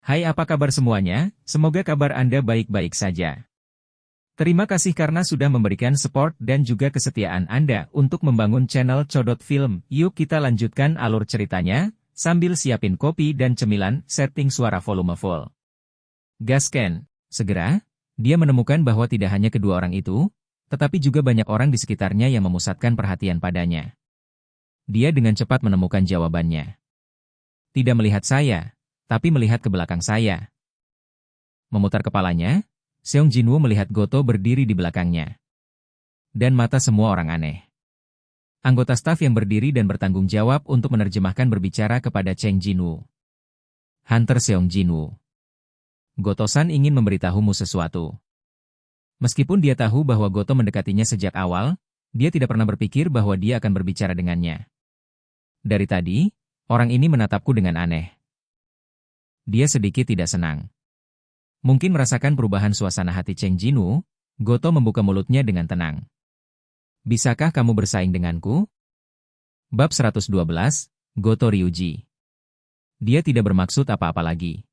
Hai, apa kabar semuanya? Semoga kabar Anda baik-baik saja. Terima kasih karena sudah memberikan support dan juga kesetiaan Anda untuk membangun channel Codot Film. Yuk kita lanjutkan alur ceritanya, sambil siapin kopi dan cemilan, setting suara volume full. Gasken. Segera, dia menemukan bahwa tidak hanya kedua orang itu, tetapi juga banyak orang di sekitarnya yang memusatkan perhatian padanya. Dia dengan cepat menemukan jawabannya. Tidak melihat saya, tapi melihat ke belakang saya. Memutar kepalanya, Seong Jinwoo melihat Goto berdiri di belakangnya. Dan mata semua orang aneh. Anggota staf yang berdiri dan bertanggung jawab untuk menerjemahkan berbicara kepada Cheng Jinwoo. Hunter Seong Jinwoo. Goto-san ingin memberitahumu sesuatu. Meskipun dia tahu bahwa Goto mendekatinya sejak awal, dia tidak pernah berpikir bahwa dia akan berbicara dengannya. Dari tadi, orang ini menatapku dengan aneh. Dia sedikit tidak senang. Mungkin merasakan perubahan suasana hati Cheng Jinwoo, Goto membuka mulutnya dengan tenang. Bisakah kamu bersaing denganku? Bab 112, Goto Ryuji. Dia tidak bermaksud apa-apa lagi.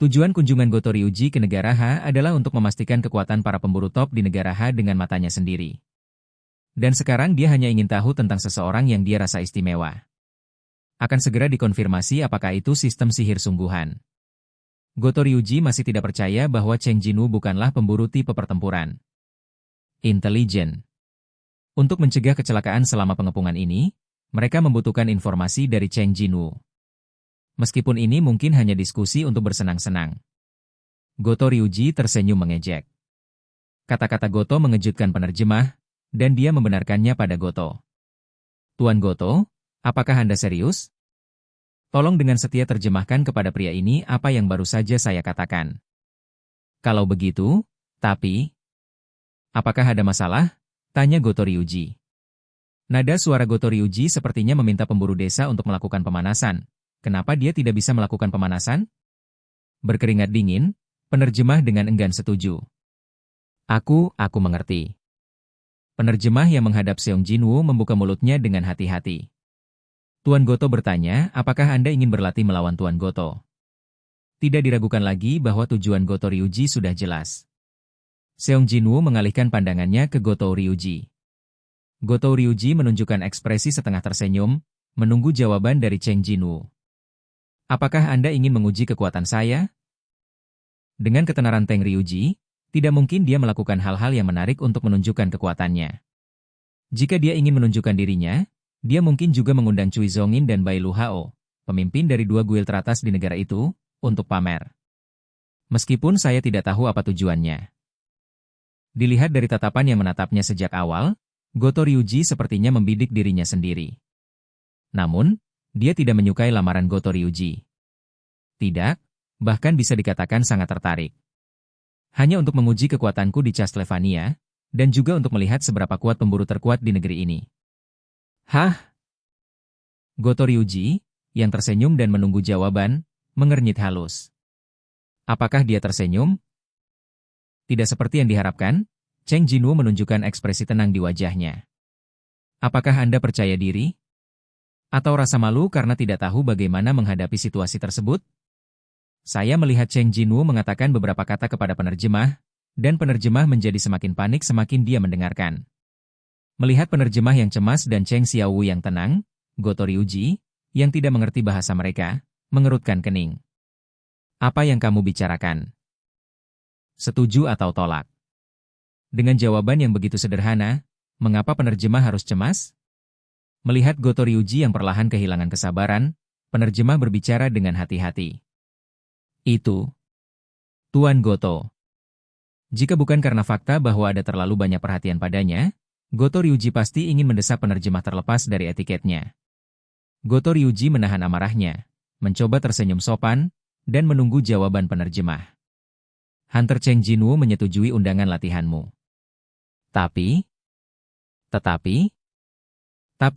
Tujuan kunjungan Goto Ryuji ke negara H adalah untuk memastikan kekuatan para pemburu top di negara H dengan matanya sendiri. Dan sekarang dia hanya ingin tahu tentang seseorang yang dia rasa istimewa. Akan segera dikonfirmasi apakah itu sistem sihir sungguhan. Goto Ryuji masih tidak percaya bahwa Cheng Jinwoo bukanlah pemburu tipe pertempuran. Intelijen. Untuk mencegah kecelakaan selama pengepungan ini, mereka membutuhkan informasi dari Cheng Jinwoo. Meskipun ini mungkin hanya diskusi untuk bersenang-senang. Goto Ryuji tersenyum mengejek. Kata-kata Goto mengejutkan penerjemah, dan dia membenarkannya pada Goto. Tuan Goto, apakah Anda serius? Tolong dengan setia terjemahkan kepada pria ini apa yang baru saja saya katakan. Kalau begitu, tapi... Apakah ada masalah? Tanya Goto Ryuji. Nada suara Goto Ryuji sepertinya meminta pemburu desa untuk melakukan pemanasan. Kenapa dia tidak bisa melakukan pemanasan? Berkeringat dingin, penerjemah dengan enggan setuju. Aku mengerti. Penerjemah yang menghadap Seong Jinwoo membuka mulutnya dengan hati-hati. Tuan Goto bertanya, apakah Anda ingin berlatih melawan Tuan Goto? Tidak diragukan lagi bahwa tujuan Goto Ryuji sudah jelas. Seong Jinwoo mengalihkan pandangannya ke Goto Ryuji. Goto Ryuji menunjukkan ekspresi setengah tersenyum, menunggu jawaban dari Cheng Jinwoo. Apakah Anda ingin menguji kekuatan saya? Dengan ketenaran Teng Ryuji, tidak mungkin dia melakukan hal-hal yang menarik untuk menunjukkan kekuatannya. Jika dia ingin menunjukkan dirinya, dia mungkin juga mengundang Cui Zongin dan Bai Lu Hao, pemimpin dari dua guild teratas di negara itu, untuk pamer. Meskipun saya tidak tahu apa tujuannya. Dilihat dari tatapan yang menatapnya sejak awal, Goto Ryuji sepertinya membidik dirinya sendiri. Namun, dia tidak menyukai lamaran Goto Ryuji. Tidak, bahkan bisa dikatakan sangat tertarik. Hanya untuk menguji kekuatanku di Castlevania, dan juga untuk melihat seberapa kuat pemburu terkuat di negeri ini. Hah? Goto Ryuji, yang tersenyum dan menunggu jawaban, mengernyit halus. Apakah dia tersenyum? Tidak seperti yang diharapkan, Cheng Jinwoo menunjukkan ekspresi tenang di wajahnya. Apakah Anda percaya diri? Atau rasa malu karena tidak tahu bagaimana menghadapi situasi tersebut? Saya melihat Cheng Jinwoo mengatakan beberapa kata kepada penerjemah, dan penerjemah menjadi semakin panik semakin dia mendengarkan. Melihat penerjemah yang cemas dan Cheng Xiaowu yang tenang, Goto Ryuji, yang tidak mengerti bahasa mereka, mengerutkan kening. Apa yang kamu bicarakan? Setuju atau tolak? Dengan jawaban yang begitu sederhana, mengapa penerjemah harus cemas? Melihat Goto Ryuji yang perlahan kehilangan kesabaran, penerjemah berbicara dengan hati-hati. Itu, Tuan Goto. Jika bukan karena fakta bahwa ada terlalu banyak perhatian padanya, Goto Ryuji pasti ingin mendesak penerjemah terlepas dari etiketnya. Goto Ryuji menahan amarahnya, mencoba tersenyum sopan, dan menunggu jawaban penerjemah. Hunter Cheng Jinwoo menyetujui undangan latihanmu. Tetapi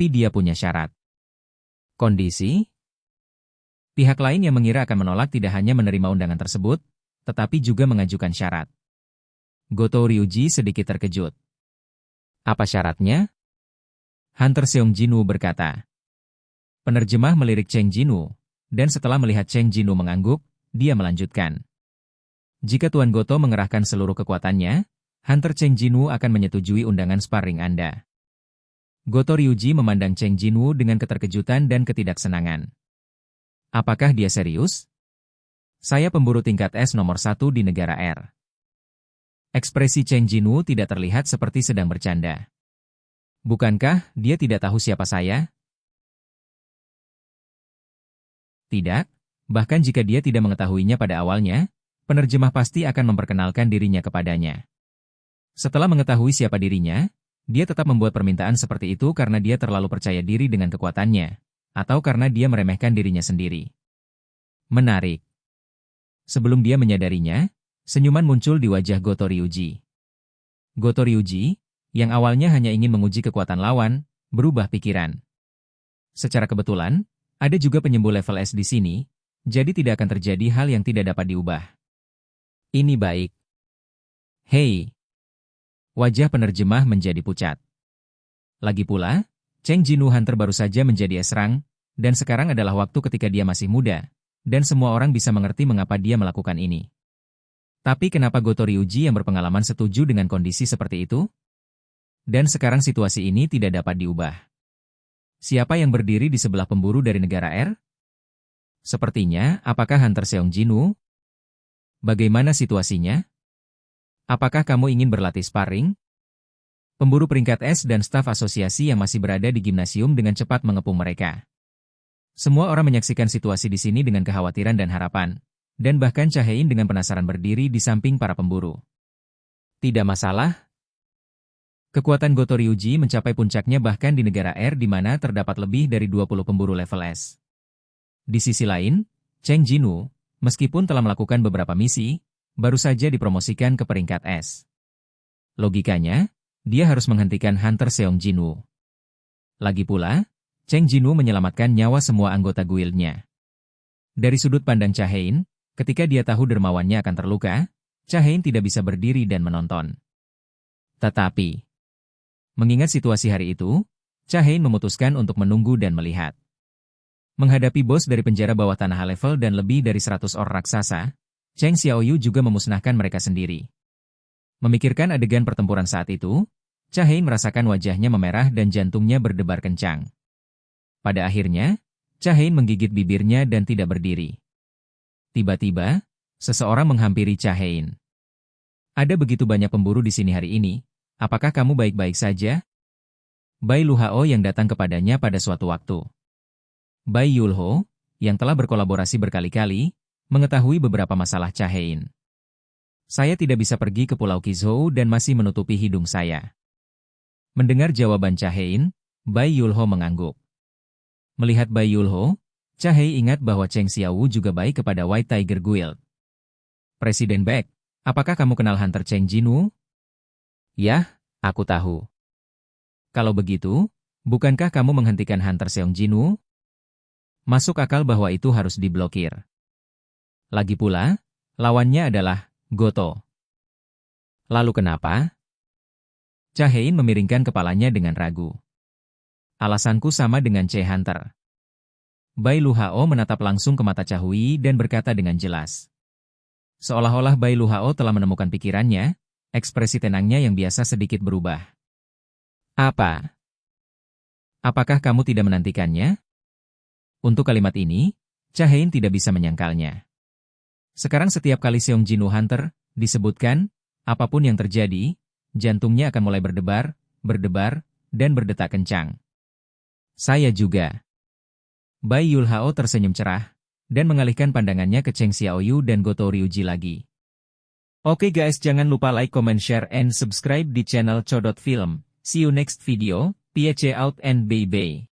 dia punya syarat. Kondisi? Pihak lain yang mengira akan menolak tidak hanya menerima undangan tersebut, tetapi juga mengajukan syarat. Goto Ryuji sedikit terkejut. Apa syaratnya? Hunter Seong Jinwoo berkata. Penerjemah melirik Cheng Jinwoo, dan setelah melihat Cheng Jinwoo mengangguk, dia melanjutkan. Jika Tuan Goto mengerahkan seluruh kekuatannya, Hunter Cheng Jinwoo akan menyetujui undangan sparring Anda. Goto Ryuji memandang Cheng Jinwoo dengan keterkejutan dan ketidaksenangan. Apakah dia serius? Saya pemburu tingkat S nomor 1 di negara R. Ekspresi Cheng Jinwoo tidak terlihat seperti sedang bercanda. Bukankah dia tidak tahu siapa saya? Tidak, bahkan jika dia tidak mengetahuinya pada awalnya, penerjemah pasti akan memperkenalkan dirinya kepadanya. Setelah mengetahui siapa dirinya, dia tetap membuat permintaan seperti itu karena dia terlalu percaya diri dengan kekuatannya, atau karena dia meremehkan dirinya sendiri. Menarik. Sebelum dia menyadarinya, senyuman muncul di wajah Goto Ryuji. Goto Ryuji, yang awalnya hanya ingin menguji kekuatan lawan, berubah pikiran. Secara kebetulan, ada juga penyembuh level S di sini, jadi tidak akan terjadi hal yang tidak dapat diubah. Ini baik. Hei. Wajah penerjemah menjadi pucat. Lagi pula, Cheng Jinwoo Hunter baru saja menjadi S-Rank, dan sekarang adalah waktu ketika dia masih muda, dan semua orang bisa mengerti mengapa dia melakukan ini. Tapi kenapa Goto Ryuji yang berpengalaman setuju dengan kondisi seperti itu? Dan sekarang situasi ini tidak dapat diubah. Siapa yang berdiri di sebelah pemburu dari negara R? Sepertinya, apakah Hunter Seong Jinwoo? Bagaimana situasinya? Apakah kamu ingin berlatih sparring? Pemburu peringkat S dan staf asosiasi yang masih berada di gimnasium dengan cepat mengepung mereka. Semua orang menyaksikan situasi di sini dengan kekhawatiran dan harapan, dan bahkan Cha Hae-in dengan penasaran berdiri di samping para pemburu. Tidak masalah. Kekuatan Goto Ryuji mencapai puncaknya bahkan di negara R di mana terdapat lebih dari 20 pemburu level S. Di sisi lain, Cheng Jinwoo, meskipun telah melakukan beberapa misi, baru saja dipromosikan ke peringkat S. Logikanya, dia harus menghentikan Hunter Seong Jinwoo. Lagi pula, Cheng Jinwoo menyelamatkan nyawa semua anggota guildnya. Dari sudut pandang Cha Hae-in, ketika dia tahu dermawannya akan terluka, Cha Hae-in tidak bisa berdiri dan menonton. Tetapi, mengingat situasi hari itu, Cha Hae-in memutuskan untuk menunggu dan melihat. Menghadapi bos dari penjara bawah tanah high level dan lebih dari 100 orang raksasa, Cheng Xiaoyu juga memusnahkan mereka sendiri. Memikirkan adegan pertempuran saat itu, Cha Hae-in merasakan wajahnya memerah dan jantungnya berdebar kencang. Pada akhirnya, Cha Hae-in menggigit bibirnya dan tidak berdiri. Tiba-tiba, seseorang menghampiri Cha Hae-in. Ada begitu banyak pemburu di sini hari ini, apakah kamu baik-baik saja? Bai Luhao yang datang kepadanya pada suatu waktu. Bai Yulho, yang telah berkolaborasi berkali-kali, mengetahui beberapa masalah Cha Hae-in. Saya tidak bisa pergi ke Pulau Qizhou dan masih menutupi hidung saya. Mendengar jawaban Cha Hae-in, Bai Yulho mengangguk. Melihat Bai Yulho, Cha Hae ingat bahwa Cheng Xiaowu juga baik kepada White Tiger Guild. Presiden Beck, apakah kamu kenal Hunter Cheng Jinwoo? Yah, aku tahu. Kalau begitu, bukankah kamu menghentikan Hunter Seong Jinwoo? Masuk akal bahwa itu harus diblokir. Lagi pula, lawannya adalah Goto. Lalu kenapa? Cha Hae-in memiringkan kepalanya dengan ragu. Alasanku sama dengan Che Hunter. Bai Luhao menatap langsung ke mata Cha Hui dan berkata dengan jelas. Seolah-olah Bai Luhao telah menemukan pikirannya, ekspresi tenangnya yang biasa sedikit berubah. Apa? Apakah kamu tidak menantikannya? Untuk kalimat ini, Cha Hae-in tidak bisa menyangkalnya. Sekarang setiap kali Seong Jinwoo Hunter disebutkan, apapun yang terjadi, jantungnya akan mulai berdebar, dan berdetak kencang. Saya juga. Bai Yulhao tersenyum cerah, dan mengalihkan pandangannya ke Cheng Xiaoyu dan Goto Ryuji lagi. Oke guys, jangan lupa like, comment, share, and subscribe di channel Chodot Film. See you next video, PH out and bye-bye.